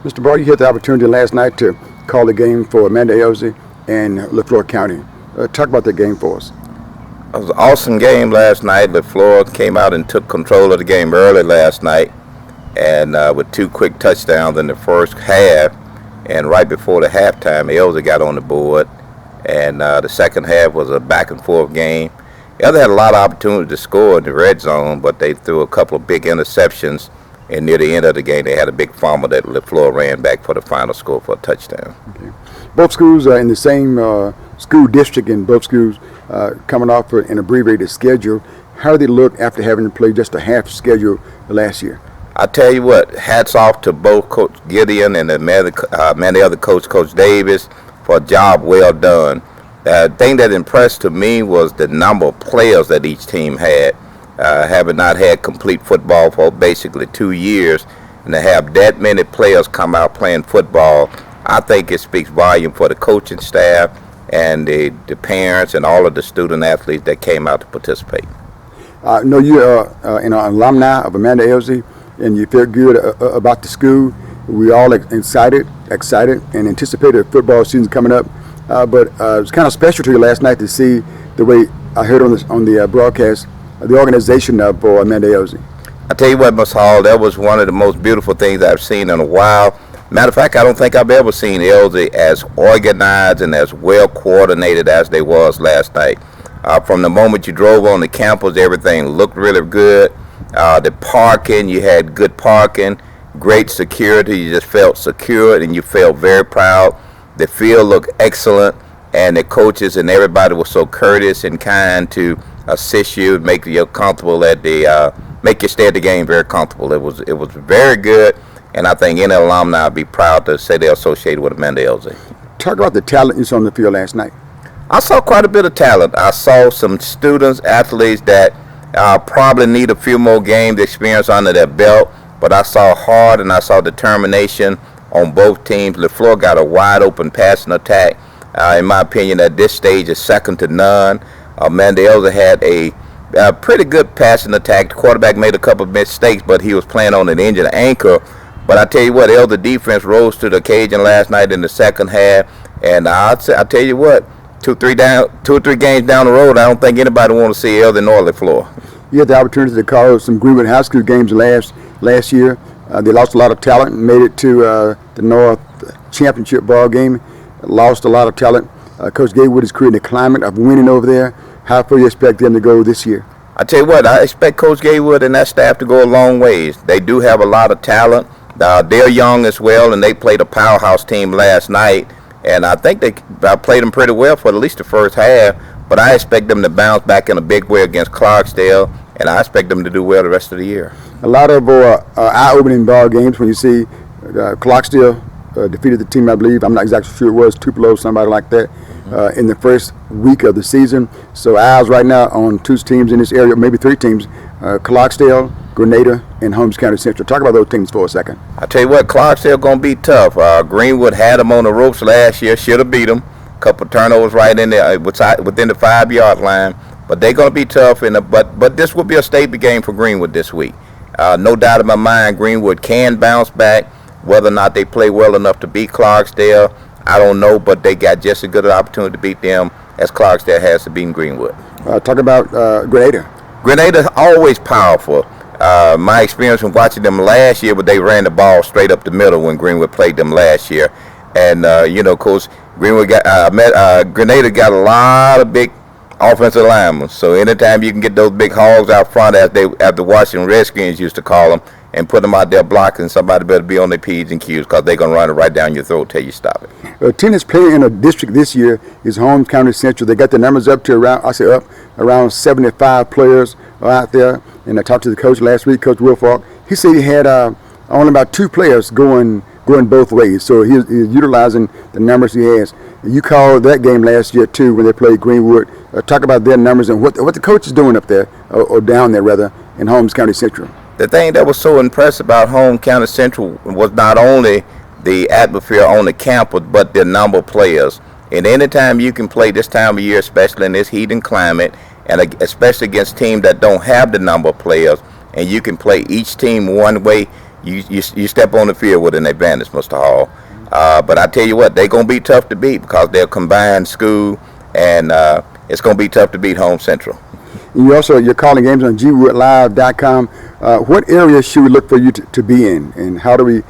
Mr. Barr, you had the opportunity last night to call the game for Amanda Elsie and LeFlore County. Talk about that game for us. It was an awesome game last night. LeFlore came out and took control of the game early last night, and with two quick touchdowns in the first half. And right before the halftime, Elsie got on the board, and the second half was a back and forth game. Elsie had a lot of opportunity to score in the red zone, but they threw a couple of big interceptions. And near the end of the game, they had a big fumble that LeFlore ran back for the final score for a touchdown. Okay. Both schools are in the same school district, and both schools coming off an abbreviated schedule. How do they look after having to play just a half schedule last year? I tell you what, hats off to both Coach Gideon and many other coach, Coach Davis, for a job well done. The thing that impressed to me was the number of players that each team had. Having not had complete football for basically 2 years, and to have that many players come out playing football, I think it speaks volume for the coaching staff and the parents and all of the student athletes that came out to participate. I know you are an alumni of Amanda Elsie, and you feel good about the school. We all excited and anticipated a football season coming up. But it was kind of special to you last night to see the way I heard on the broadcast, the organization for Amanda Elsie. I tell you what, Ms. Hall, that was one of the most beautiful things I've seen in a while. Matter of fact, I don't think I've ever seen Elsie as organized and as well coordinated as they was last night. From the moment you drove on the campus, everything looked really good. The parking, you had good parking, great security. You just felt secure and you felt very proud. The field looked excellent, and the coaches and everybody was so courteous and kind to assist you, make you comfortable at the, make you stay at the game very comfortable. It was very good, and I think any alumni would be proud to say they're associated with Amanda Elsie. Talk about the talent you saw on the field last night. I saw quite a bit of talent. I saw some students, athletes that probably need a few more games experience under their belt, but I saw heart and I saw determination on both teams. LeFlore got a wide open passing attack. In my opinion, at this stage is second to none. Amanda Elsie had a pretty good passing attack. The quarterback made a couple of mistakes, but he was playing on an injured ankle. But I tell you what, Elsie defense rose to the occasion last night in the second half. And I tell you what, two or three games down the road, I don't think anybody want to see Elsie nor LeFlore. You had the opportunity to call some Greenwood High School games last year. They lost a lot of talent and made it to the North Championship ball game. Lost a lot of talent. Coach Gatewood is creating a climate of winning over there. How far do you expect them to go this year? I tell you what, I expect Coach Gatewood and that staff to go a long ways. They do have a lot of talent. They're young as well, and they played a powerhouse team last night. And I think they played them pretty well for at least the first half. But I expect them to bounce back in a big way against Clarksdale, and I expect them to do well the rest of the year. A lot of eye-opening ball games when you see Clarksdale defeated the team, I believe. I'm not exactly sure it was Tupelo, somebody like that, in the first week of the season. So eyes right now on two teams in this area, maybe three teams, Clarksdale, Grenada, and Holmes County Central. Talk about those teams for a second. I tell you what, Clarksdale going to be tough. Greenwood had them on the ropes last year, should have beat them. Couple turnovers right in there within the 5-yard line, but they're going to be tough. But this will be a statement game for Greenwood this week. No doubt in my mind, Greenwood can bounce back. Whether or not they play well enough to beat Clarksdale, I don't know, but they got just as good an opportunity to beat them as Clarksdale has to beat Greenwood. Talk about Grenada. Grenada's always powerful. My experience from watching them last year, but they ran the ball straight up the middle when Greenwood played them last year. And, of course, Grenada got a lot of big offensive linemen. So anytime you can get those big hogs out front, as the Washington Redskins used to call them, and put them out there blocking, somebody better be on their P's and Q's because they're going to run it right down your throat till you stop it. Tennis playing in a district this year is Holmes County Central. They got the numbers up to around 75 players are out there. And I talked to the coach last week, Coach Wilfork. He said he had only about 2 players going both ways. So he's utilizing the numbers he has. And you called that game last year too when they played Greenwood. Talk about their numbers and what the coach is doing up there, or down there rather, in Holmes County Central. The thing that was so impressive about Holmes County Central was not only the atmosphere on the campus, but the number of players. And anytime you can play this time of year, especially in this heat and climate, and especially against teams that don't have the number of players, and you can play each team one way, you step on the field with an advantage, Mr. Hall. But I tell you what, they're going to be tough to beat because they're a combined school, and it's going to be tough to beat Home Central. And you're calling games on gwoodlive.com. What area should we look for you to be in, and how do we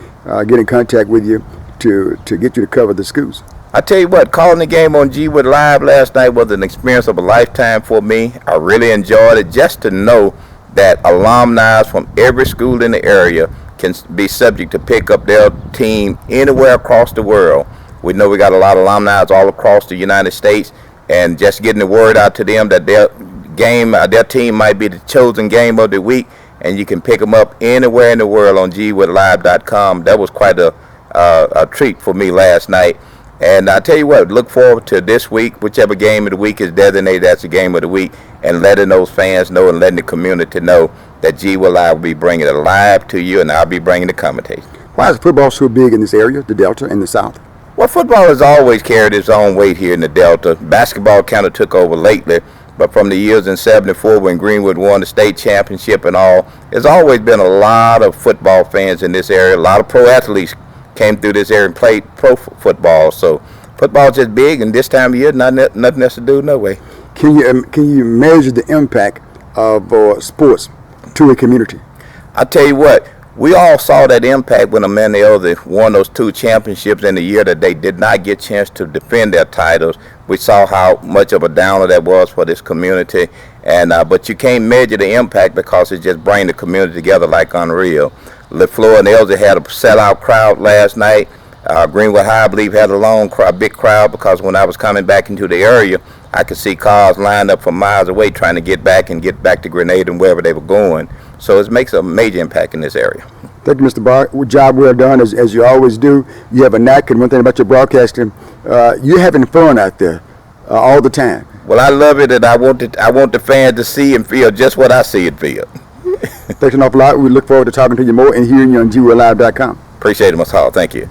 get in contact with you to get you to cover the schools? I tell you what, calling the game on G Wood Live last night was an experience of a lifetime for me. I really enjoyed it, just to know that alumni from every school in the area can be subject to pick up their team anywhere across the world. We know we got a lot of alumni all across the United States, and just getting the word out to them that their team might be the chosen game of the week, and you can pick them up anywhere in the world on gwoodlive.com. That was quite a treat for me last night. And I tell you what, look forward to this week, whichever game of the week is designated as the game of the week, and letting those fans know and letting the community know that G Wood Live will be bringing it live to you, and I'll be bringing the commentator. Why is football so big in this area, the Delta and the South? Well, football has always carried its own weight here in the Delta. Basketball kind of took over lately, but from the years in '74 when Greenwood won the state championship and all, there's always been a lot of football fans in this area. A lot of pro athletes came through this area and played pro football. So football's just big, and this time of year, nothing else to do, no way. Can you measure the impact of sports to a community? I tell you what, we all saw that impact when Amanda Elder won those 2 championships in the year that they did not get a chance to defend their titles. We saw how much of a downer that was for this community, and but you can't measure the impact because it just brings the community together like unreal. LeFleur and Elder had a sellout crowd last night. Greenwood High, I believe, had a big crowd, because when I was coming back into the area, I could see cars lined up from miles away trying to get back to Grenada and wherever they were going. So it makes a major impact in this area. Thank you, Mr. Barr. Job well done, as you always do. You have a knack, and one thing about your broadcasting, you're having fun out there all the time. Well, I love it, and I want the fans to see and feel just what I see and feel. Thanks an awful lot. We look forward to talking to you more and hearing you on gwoodlive.com. Appreciate it, Mr. Hall. Thank you.